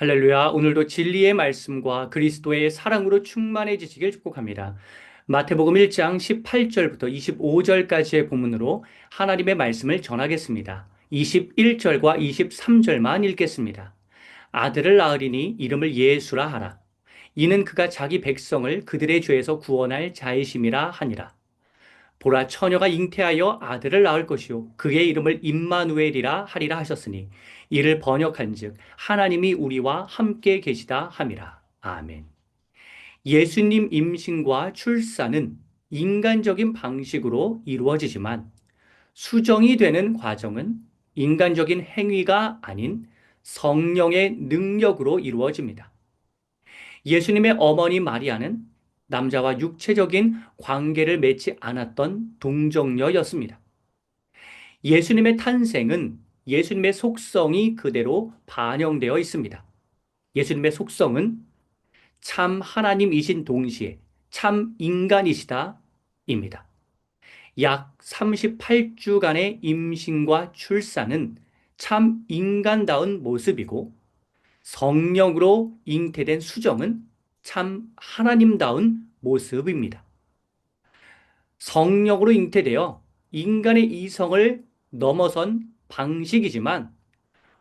할렐루야. 오늘도 진리의 말씀과 그리스도의 사랑으로 충만해지시길 축복합니다. 마태복음 1장 18절부터 25절까지의 본문으로 하나님의 말씀을 전하겠습니다. 21절과 23절만 읽겠습니다. 아들을 낳으리니 이름을 예수라 하라. 이는 그가 자기 백성을 그들의 죄에서 구원할 자이심이라 하니라. 보라 처녀가 잉태하여 아들을 낳을 것이요 그의 이름을 임마누엘이라 하리라 하셨으니 이를 번역한즉 하나님이 우리와 함께 계시다 함이라. 아멘. 예수님 임신과 출산은 인간적인 방식으로 이루어지지만 수정이 되는 과정은 인간적인 행위가 아닌 성령의 능력으로 이루어집니다. 예수님의 어머니 마리아는 남자와 육체적인 관계를 맺지 않았던 동정녀였습니다. 예수님의 탄생은 예수님의 속성이 그대로 반영되어 있습니다. 예수님의 속성은 참 하나님이신 동시에 참 인간이시다 입니다. 약 38주간의 임신과 출산은 참 인간다운 모습이고 성령으로 잉태된 수정은 참 하나님다운 모습입니다. 성령으로 잉태되어 인간의 이성을 넘어선 방식이지만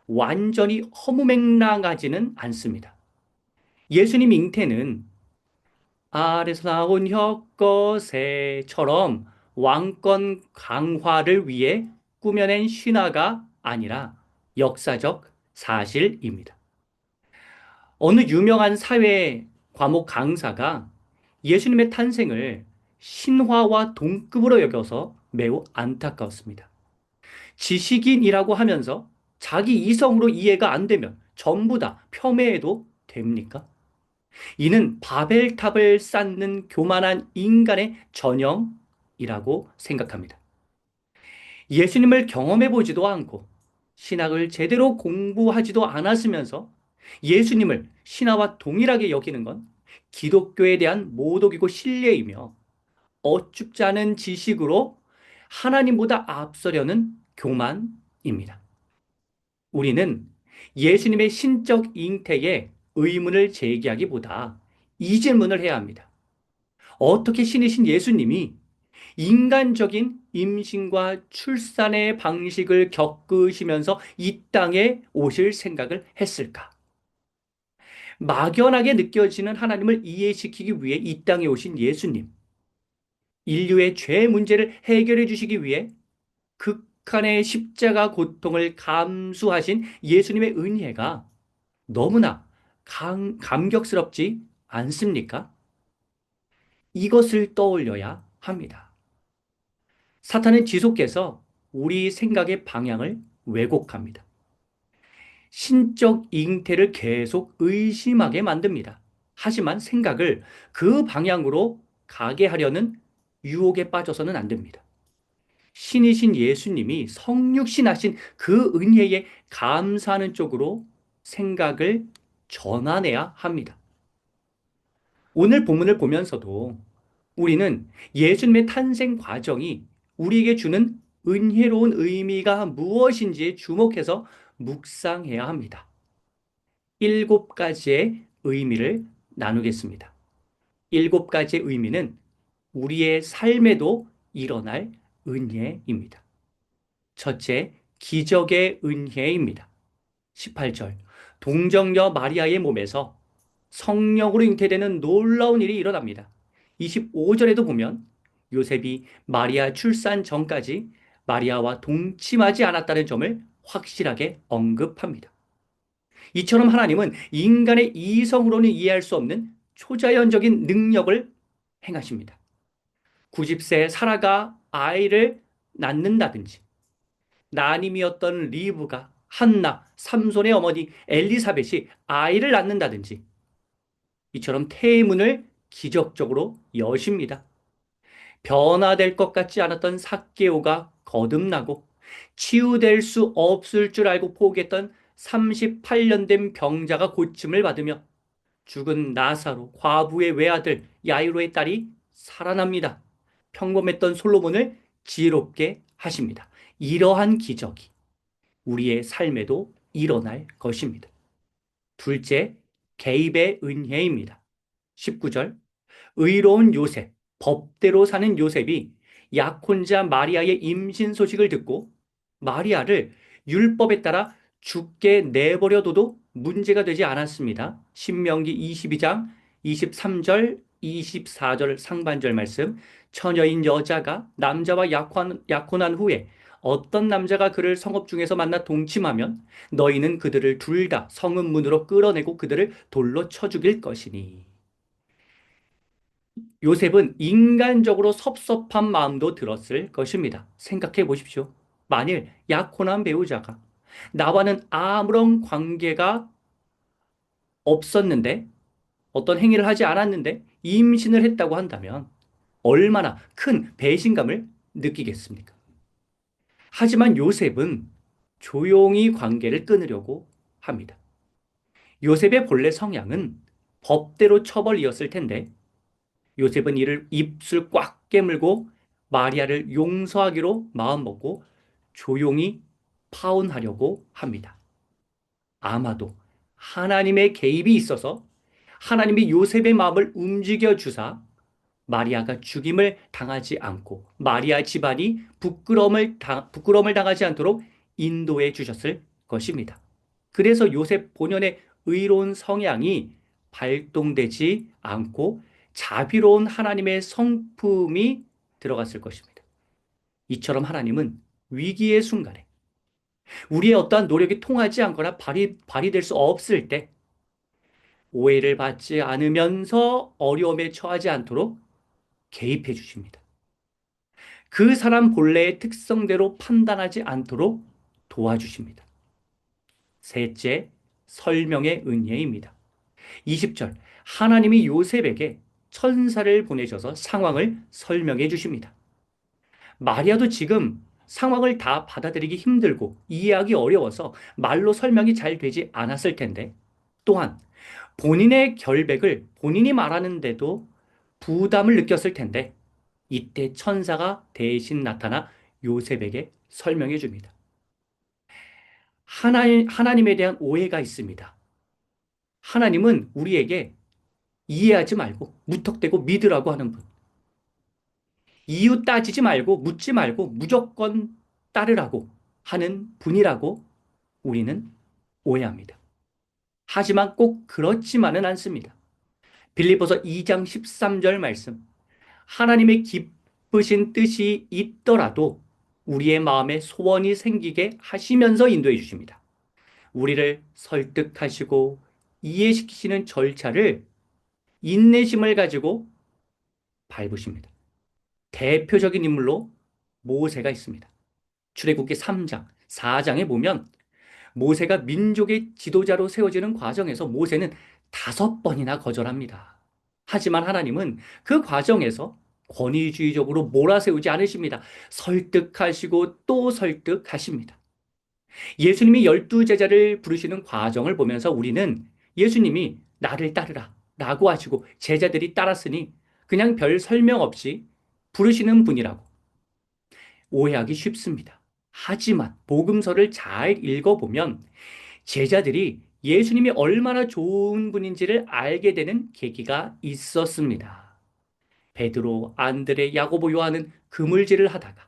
완전히 허무맹랑하지는 않습니다. 예수님 잉태는 아래서 나온 혀것에처럼 왕권 강화를 위해 꾸며낸 신화가 아니라 역사적 사실입니다. 어느 유명한 사회 과목 강사가 예수님의 탄생을 신화와 동급으로 여겨서 매우 안타까웠습니다. 지식인이라고 하면서 자기 이성으로 이해가 안 되면 전부 다 폄훼해도 됩니까? 이는 바벨탑을 쌓는 교만한 인간의 전형이라고 생각합니다. 예수님을 경험해 보지도 않고 신학을 제대로 공부하지도 않았으면서 예수님을 신화와 동일하게 여기는 건 기독교에 대한 모독이고 신뢰이며 어쭙지 않은 지식으로 하나님보다 앞서려는 교만입니다. 우리는 예수님의 신적 잉태에 의문을 제기하기보다 이 질문을 해야 합니다. 어떻게 신이신 예수님이 인간적인 임신과 출산의 방식을 겪으시면서 이 땅에 오실 생각을 했을까? 막연하게 느껴지는 하나님을 이해시키기 위해 이 땅에 오신 예수님. 인류의 죄 문제를 해결해 주시기 위해 극한의 십자가 고통을 감수하신 예수님의 은혜가 너무나 감격스럽지 않습니까? 이것을 떠올려야 합니다. 사탄은 지속해서 우리 생각의 방향을 왜곡합니다. 신적 잉태를 계속 의심하게 만듭니다. 하지만 생각을 그 방향으로 가게 하려는 유혹에 빠져서는 안 됩니다. 신이신 예수님이 성육신하신 그 은혜에 감사하는 쪽으로 생각을 전환해야 합니다. 오늘 본문을 보면서도 우리는 예수님의 탄생 과정이 우리에게 주는 은혜로운 의미가 무엇인지에 주목해서 묵상해야 합니다. 7가지의 의미를 나누겠습니다. 7가지의 의미는 우리의 삶에도 일어날 은혜입니다. 첫째, 기적의 은혜입니다. 18절, 동정녀 마리아의 몸에서 성령으로 잉태되는 놀라운 일이 일어납니다. 25절에도 보면 요셉이 마리아 출산 전까지 마리아와 동침하지 않았다는 점을 확실하게 언급합니다. 이처럼 하나님은 인간의 이성으로는 이해할 수 없는 초자연적인 능력을 행하십니다. 90세 사라가 아이를 낳는다든지, 난임이었던 리브가 한나, 삼손의 어머니 엘리사벳이 아이를 낳는다든지, 이처럼 태문을 기적적으로 여십니다. 변화될 것 같지 않았던 삭개오가 거듭나고 치유될 수 없을 줄 알고 포기했던 38년 된 병자가 고침을 받으며 죽은 나사로, 과부의 외아들 야이로의 딸이 살아납니다. 평범했던 솔로몬을 지혜롭게 하십니다. 이러한 기적이 우리의 삶에도 일어날 것입니다. 둘째, 개입의 은혜입니다. 19절, 의로운 요셉, 법대로 사는 요셉이 약혼자 마리아의 임신 소식을 듣고 마리아를 율법에 따라 죽게 내버려둬도 문제가 되지 않았습니다. 신명기 22장 23절, 24절 상반절 말씀. 처녀인 여자가 남자와 약혼한 후에 어떤 남자가 그를 성읍 중에서 만나 동침하면 너희는 그들을 둘 다 성읍 문으로 끌어내고 그들을 돌로 쳐 죽일 것이니. 요셉은 인간적으로 섭섭한 마음도 들었을 것입니다. 생각해 보십시오. 만일 약혼한 배우자가 나와는 아무런 관계가 없었는데 어떤 행위를 하지 않았는데 임신을 했다고 한다면 얼마나 큰 배신감을 느끼겠습니까? 하지만 요셉은 조용히 관계를 끊으려고 합니다. 요셉의 본래 성향은 법대로 처벌이었을 텐데 요셉은 이를 입술 꽉 깨물고 마리아를 용서하기로 마음먹고 조용히 파혼하려고 합니다. 아마도 하나님의 개입이 있어서 하나님이 요셉의 마음을 움직여 주사 마리아가 죽임을 당하지 않고 마리아 집안이 부끄러움을 당하지 않도록 인도해 주셨을 것입니다. 그래서 요셉 본연의 의로운 성향이 발동되지 않고 자비로운 하나님의 성품이 들어갔을 것입니다. 이처럼 하나님은 위기의 순간에 우리의 어떠한 노력이 통하지 않거나 발휘될 수 없을 때 오해를 받지 않으면서 어려움에 처하지 않도록 개입해 주십니다. 그 사람 본래의 특성대로 판단하지 않도록 도와주십니다. 셋째, 설명의 은혜입니다. 20절, 하나님이 요셉에게 천사를 보내셔서 상황을 설명해 주십니다. 마리아도 지금 상황을 다 받아들이기 힘들고 이해하기 어려워서 말로 설명이 잘 되지 않았을 텐데, 또한 본인의 결백을 본인이 말하는데도 부담을 느꼈을 텐데, 이때 천사가 대신 나타나 요셉에게 설명해 줍니다. 하나님에 대한 오해가 있습니다. 하나님은 우리에게 이해하지 말고 무턱대고 믿으라고 하는 분. 이유 따지지 말고 묻지 말고 무조건 따르라고 하는 분이라고 우리는 오해합니다. 하지만 꼭 그렇지만은 않습니다. 빌립보서 2장 13절 말씀. 하나님의 기쁘신 뜻이 있더라도 우리의 마음에 소원이 생기게 하시면서 인도해 주십니다. 우리를 설득하시고 이해시키시는 절차를 인내심을 가지고 밟으십니다. 대표적인 인물로 모세가 있습니다. 출애굽기 3장, 4장에 보면 모세가 민족의 지도자로 세워지는 과정에서 모세는 5번이나 거절합니다. 하지만 하나님은 그 과정에서 권위주의적으로 몰아세우지 않으십니다. 설득하시고 또 설득하십니다. 예수님이 12제자를 부르시는 과정을 보면서 우리는 예수님이 나를 따르라 라고 하시고 제자들이 따랐으니 그냥 별 설명 없이 부르시는 분이라고 오해하기 쉽습니다. 하지만 복음서를 잘 읽어보면 제자들이 예수님이 얼마나 좋은 분인지를 알게 되는 계기가 있었습니다. 베드로, 안드레, 야고보, 요한은 그물질을 하다가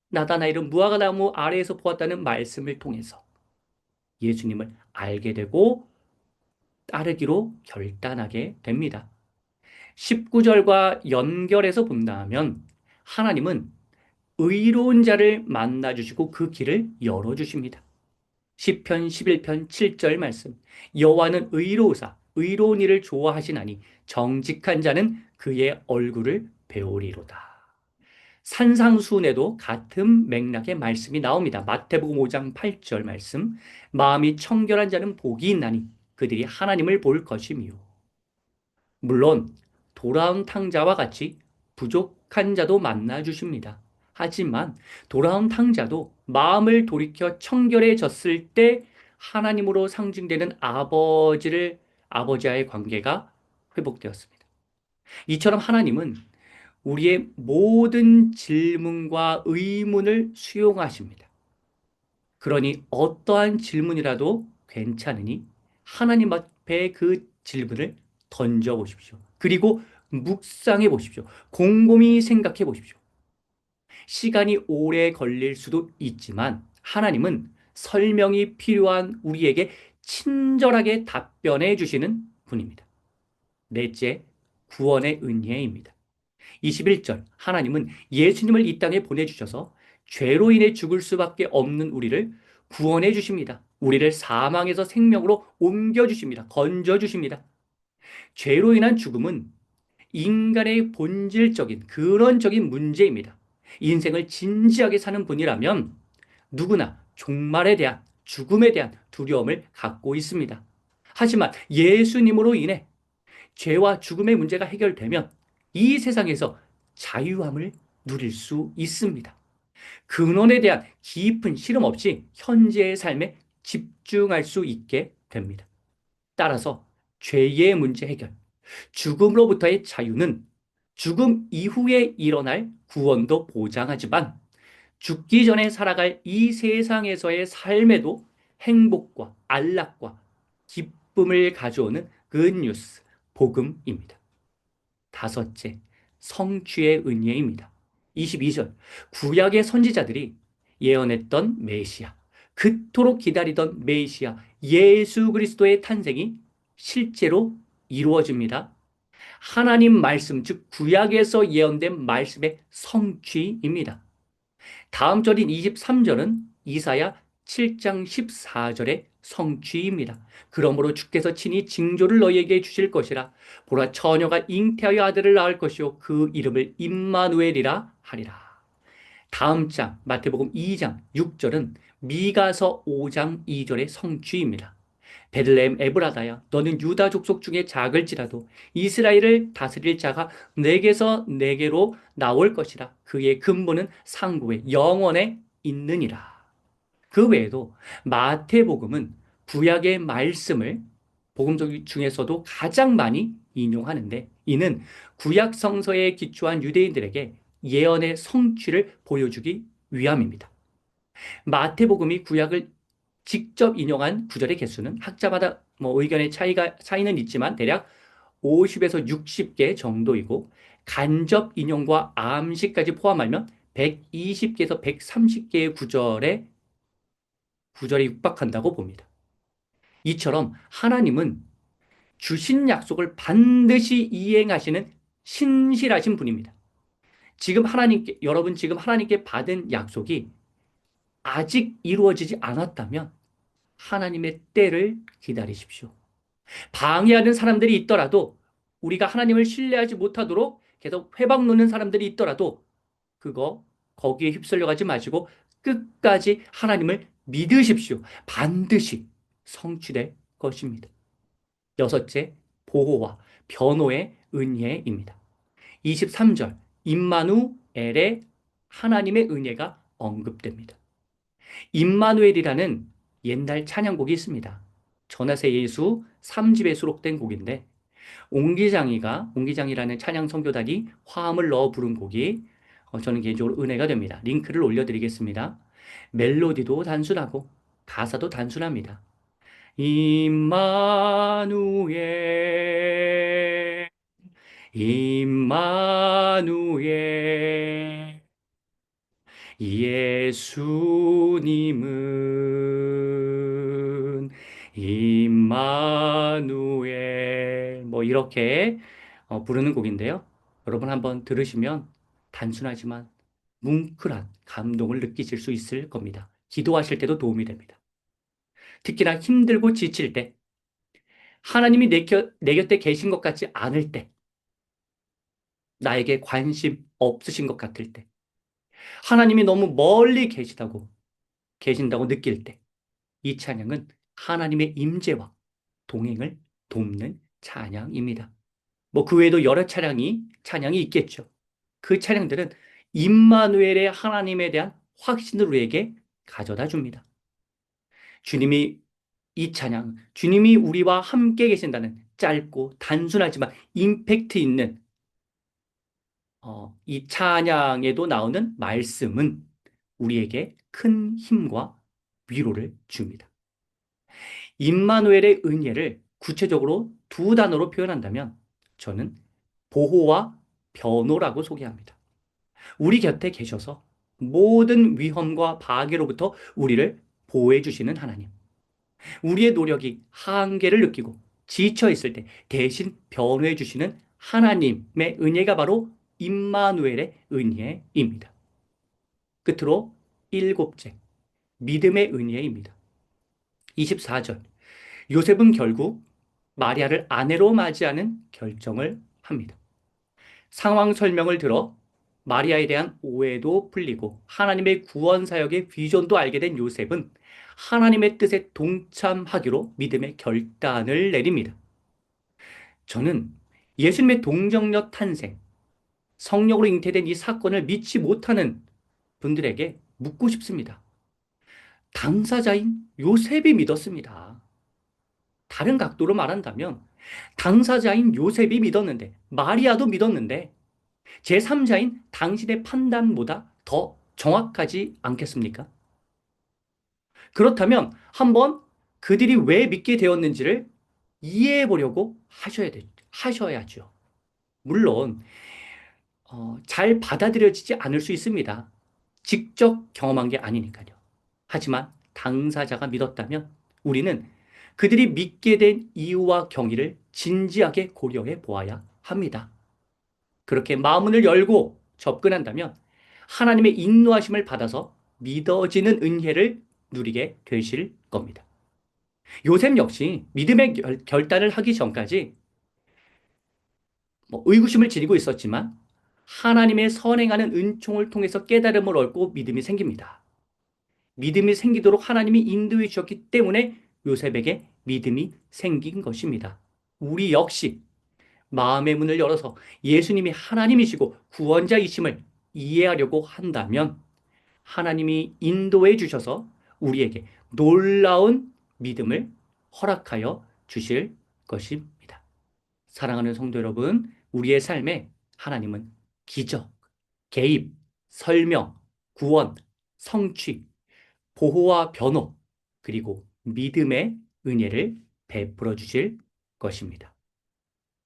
나다나엘은 무화과 나무 아래에서 보았다는 말씀을 통해서 예수님을 알게 되고 따르기로 결단하게 됩니다. 19절과 연결해서 본다면 하나님은 의로운 자를 만나주시고 그 길을 열어주십니다. 시편 11편 7절 말씀. 여호와는 의로우사 의로운 일을 좋아하시나니 정직한 자는 그의 얼굴을 배우리로다. 산상수훈에도 같은 맥락의 말씀이 나옵니다. 마태복음 5장 8절 말씀. 마음이 청결한 자는 복이 있나니 그들이 하나님을 볼 것이며. 물론 돌아온 탕자와 같이 부족한 자도 만나 주십니다. 하지만 돌아온 탕자도 마음을 돌이켜 청결해졌을 때 하나님으로 상징되는 아버지와의 관계가 회복되었습니다. 이처럼 하나님은 우리의 모든 질문과 의문을 수용하십니다. 그러니 어떠한 질문이라도 괜찮으니 하나님 앞에 그 질문을 던져 보십시오. 그리고 묵상해 보십시오. 곰곰이 생각해 보십시오. 시간이 오래 걸릴 수도 있지만 하나님은 설명이 필요한 우리에게 친절하게 답변해 주시는 분입니다. 넷째, 구원의 은혜입니다. 21절, 하나님은 예수님을 이 땅에 보내주셔서 죄로 인해 죽을 수밖에 없는 우리를 구원해 주십니다. 우리를 사망에서 생명으로 옮겨 주십니다. 건져 주십니다. 죄로 인한 죽음은 인간의 본질적인, 근원적인 문제입니다. 인생을 진지하게 사는 분이라면 누구나 종말에 대한, 죽음에 대한 두려움을 갖고 있습니다. 하지만 예수님으로 인해 죄와 죽음의 문제가 해결되면 이 세상에서 자유함을 누릴 수 있습니다. 근원에 대한 깊은 실험 없이 현재의 삶에 집중할 수 있게 됩니다. 따라서 죄의 문제 해결, 죽음으로부터의 자유는 죽음 이후에 일어날 구원도 보장하지만 죽기 전에 살아갈 이 세상에서의 삶에도 행복과 안락과 기쁨을 가져오는 굿뉴스, 복음입니다. 다섯째, 성취의 은혜입니다. 22절, 구약의 선지자들이 예언했던 메시아, 그토록 기다리던 메시아 예수 그리스도의 탄생이 실제로 이루어집니다. 하나님 말씀, 즉 구약에서 예언된 말씀의 성취입니다. 다음 절인 23절은 이사야 7장 14절의 성취입니다. 그러므로 주께서 친히 징조를 너희에게 주실 것이라. 보라, 처녀가 잉태하여 아들을 낳을 것이요 그 이름을 임마누엘이라 하리라. 다음 장 마태복음 2장 6절은 미가서 5장 2절의 성취입니다. 베들레헴 에브라다야, 너는 유다 족속 중에 작을지라도 이스라엘을 다스릴 자가 내게서 내게로 나올 것이라. 그의 근본은 상고에 영원에 있느니라. 그 외에도 마태복음은 구약의 말씀을 복음 중에서도 가장 많이 인용하는데, 이는 구약 성서에 기초한 유대인들에게 예언의 성취를 보여주기 위함입니다. 마태복음이 구약을 직접 인용한 구절의 개수는 학자마다 의견의 차이는 있지만 대략 50에서 60개 정도이고, 간접 인용과 암시까지 포함하면 120개에서 130개의 구절에 육박한다고 봅니다. 이처럼 하나님은 주신 약속을 반드시 이행하시는 신실하신 분입니다. 여러분 지금 하나님께 받은 약속이 아직 이루어지지 않았다면 하나님의 때를 기다리십시오. 방해하는 사람들이 있더라도, 우리가 하나님을 신뢰하지 못하도록 계속 회방 놓는 사람들이 있더라도 거기에 휩쓸려 가지 마시고 끝까지 하나님을 믿으십시오. 반드시 성취될 것입니다. 여섯째, 보호와 변호의 은혜입니다. 23절, 임마누엘의 하나님의 은혜가 언급됩니다. 임마누엘이라는 옛날 찬양곡이 있습니다. 전하세 예수 3집에 수록된 곡인데, 옹기장이라는 찬양 선교단이 화음을 넣어 부른 곡이 저는 개인적으로 은혜가 됩니다. 링크를 올려드리겠습니다. 멜로디도 단순하고 가사도 단순합니다. 임마누엘, 임마누엘, 예수님은 임마누엘, 이렇게 부르는 곡인데요. 여러분 한번 들으시면 단순하지만 뭉클한 감동을 느끼실 수 있을 겁니다. 기도하실 때도 도움이 됩니다. 특히나 힘들고 지칠 때, 하나님이 내 곁에 계신 것 같지 않을 때, 나에게 관심 없으신 것 같을 때, 하나님이 너무 멀리 계신다고 느낄 때, 이 찬양은 하나님의 임재와 동행을 돕는 찬양입니다. 그 외에도 여러 찬양이 있겠죠. 그 찬양들은 임마누엘의 하나님에 대한 확신을 우리에게 가져다 줍니다. 주님이 우리와 함께 계신다는 짧고 단순하지만 임팩트 있는 이 찬양에도 나오는 말씀은 우리에게 큰 힘과 위로를 줍니다. 임마누엘의 은혜를 구체적으로 두 단어로 표현한다면 저는 보호와 변호라고 소개합니다. 우리 곁에 계셔서 모든 위험과 파괴로부터 우리를 보호해 주시는 하나님. 우리의 노력이 한계를 느끼고 지쳐 있을 때 대신 변호해 주시는 하나님의 은혜가 바로 임마누엘의 은혜입니다. 끝으로 일곱째, 믿음의 은혜입니다. 24절. 요셉은 결국 마리아를 아내로 맞이하는 결정을 합니다. 상황 설명을 들어 마리아에 대한 오해도 풀리고 하나님의 구원 사역의 비전도 알게 된 요셉은 하나님의 뜻에 동참하기로 믿음의 결단을 내립니다. 저는 예수님의 동정녀 탄생, 성령으로 잉태된 이 사건을 믿지 못하는 분들에게 묻고 싶습니다. 당사자인 요셉이 믿었습니다. 다른 각도로 말한다면 당사자인 요셉이 믿었는데 마리아도 믿었는데 제3자인 당신의 판단보다 더 정확하지 않겠습니까? 그렇다면 한번 그들이 왜 믿게 되었는지를 이해해 보려고 하셔야죠. 물론 잘 받아들여지지 않을 수 있습니다. 직접 경험한 게 아니니까요. 하지만 당사자가 믿었다면 우리는 그들이 믿게 된 이유와 경위를 진지하게 고려해 보아야 합니다. 그렇게 마음문을 열고 접근한다면 하나님의 인도하심을 받아서 믿어지는 은혜를 누리게 되실 겁니다. 요셉 역시 믿음의 결단을 하기 전까지 의구심을 지니고 있었지만 하나님의 선행하는 은총을 통해서 깨달음을 얻고 믿음이 생깁니다. 믿음이 생기도록 하나님이 인도해 주셨기 때문에 요셉에게 믿음이 생긴 것입니다. 우리 역시 마음의 문을 열어서 예수님이 하나님이시고 구원자이심을 이해하려고 한다면 하나님이 인도해 주셔서 우리에게 놀라운 믿음을 허락하여 주실 것입니다. 사랑하는 성도 여러분, 우리의 삶에 하나님은 기적, 개입, 설명, 구원, 성취, 보호와 변호, 그리고 믿음의 은혜를 베풀어 주실 것입니다.